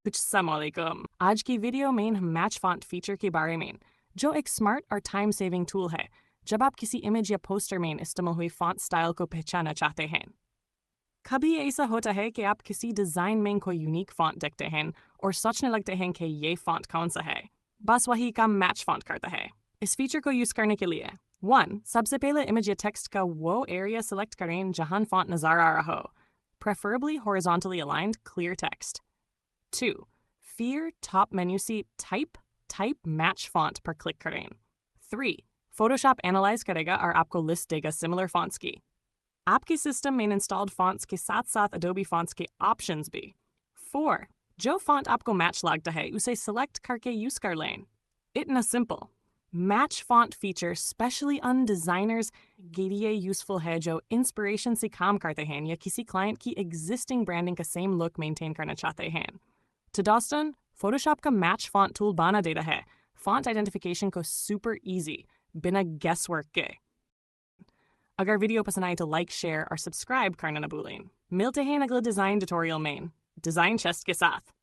अस्सलामुअलैकुम। आज की वीडियो में हम मैच फॉन्ट फीचर के बारे में, जो एक स्मार्ट और टाइम सेविंग टूल है जब आप किसी इमेज या पोस्टर में इस्तेमाल हुई फॉन्ट स्टाइल को पहचानना चाहते हैं। कभी ऐसा होता है कि आप किसी डिज़ाइन में कोई यूनिक फॉन्ट देखते हैं और सोचने लगते हैं कि ये फॉन्ट कौन सा है। बस वही काम मैच फॉन्ट करता है। इस फीचर को यूज़ करने के लिए 1. सबसे पहले इमेज या टेक्स्ट का वो एरिया सेलेक्ट करें जहां फॉन्ट नज़र आ रहा हो, preferably horizontally aligned clear text. 2. फिर टॉप मेन्यू से टाइप मैच फॉन्ट पर क्लिक करें। 3. फोटोशॉप एनालाइज करेगा और आपको लिस्ट देगा सिमिलर फॉन्ट्स की। आपके सिस्टम में इंस्टॉल्ड फॉन्ट्स के साथ साथ अडोबी फॉन्ट्स के ऑप्शंस भी। 4. जो फॉन्ट आपको मैच लगता है उसे सिलेक्ट करके यूज कर लें। इतना simple. Match font feature specially उन डिजाइनर्स के लिए यूजफुल है जो इंस्पिरेशन से काम करते हैं या किसी क्लाइंट की एग्जिस्टिंग ब्रांडिंग का सेम लुक मेंटेन करना चाहते हैं। तो दोस्तों, फोटोशॉप का मैच फॉन्ट टूल बना देता है फॉन्ट आइडेंटिफिकेशन को सुपर इजी, बिना गेस वर्क के। अगर वीडियो पसंद आए तो लाइक, शेयर और सब्सक्राइब करना न भूलें। मिलते हैं अगले डिज़ाइन ट्यूटोरियल में, डिज़ाइन चेस्ट के साथ।